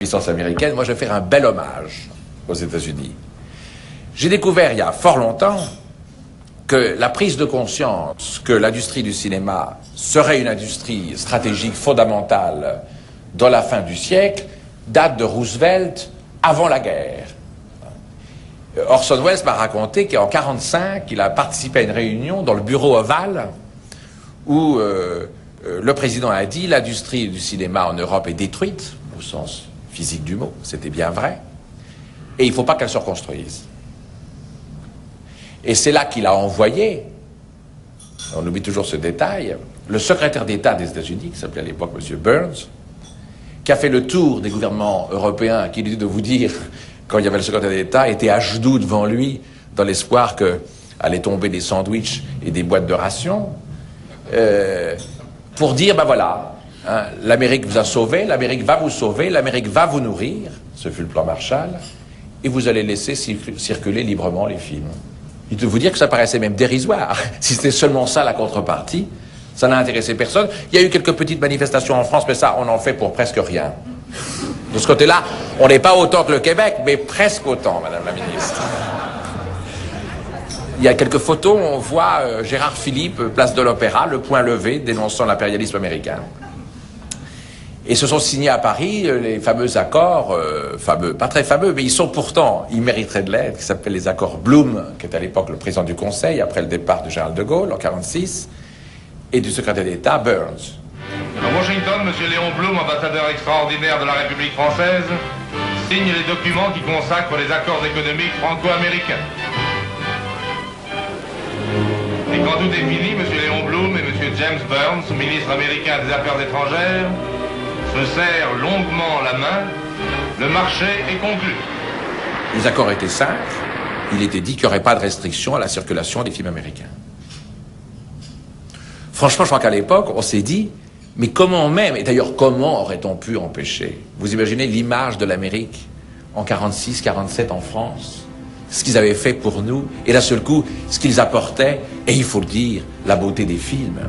puissance américaine, moi je vais faire un bel hommage aux États-Unis. J'ai découvert il y a fort longtemps que la prise de conscience que l'industrie du cinéma serait une industrie stratégique fondamentale dans la fin du siècle date de Roosevelt avant la guerre. Orson Welles m'a raconté qu'en 1945, il a participé à une réunion dans le bureau ovale où le président a dit l'industrie du cinéma en Europe est détruite, au sens physique du mot, c'était bien vrai, et il ne faut pas qu'elle se reconstruise. Et c'est là qu'il a envoyé, on oublie toujours ce détail, le secrétaire d'État des États-Unis, qui s'appelait à l'époque M. Burns, qui a fait le tour des gouvernements européens, qui lui dit de vous dire, quand il y avait le secrétaire d'État, était à genoux devant lui, dans l'espoir que allaient tomber des sandwichs et des boîtes de rations, pour dire, ben voilà, hein, l'Amérique vous a sauvé, l'Amérique va vous sauver, l'Amérique va vous nourrir, ce fut le plan Marshall, et vous allez laisser circuler librement les films. Il peut vous dire que ça paraissait même dérisoire. Si c'était seulement ça la contrepartie, ça n'a intéressé personne. Il y a eu quelques petites manifestations en France, mais ça, on en fait pour presque rien. De ce côté-là, on n'est pas autant que le Québec, mais presque autant, Madame la Ministre. Il y a quelques photos, on voit Gérard Philippe, place de l'Opéra, le poing levé, dénonçant l'impérialisme américain. Et se sont signés à Paris les fameux accords, fameux, pas très fameux, mais ils sont pourtant, ils mériteraient de l'être, qui s'appellent les accords Blum, qui était à l'époque le président du Conseil, après le départ de Général de Gaulle en 1946, et du secrétaire d'État Burns. À Washington, M. Léon Blum, ambassadeur extraordinaire de la République française, signe les documents qui consacrent les accords économiques franco-américains. Et quand tout est fini, M. Léon Blum et M. James Burns, ministre américain des Affaires étrangères, se serrent longuement la main. Le marché est conclu. Les accords étaient simples. Il était dit qu'il n'y aurait pas de restriction à la circulation des films américains. Franchement, je crois qu'à l'époque, on s'est dit, mais comment même, et d'ailleurs, comment aurait-on pu empêcher? Vous imaginez l'image de l'Amérique en 46, 47 en France, ce qu'ils avaient fait pour nous, et d'un seul coup, ce qu'ils apportaient, et il faut le dire, la beauté des films.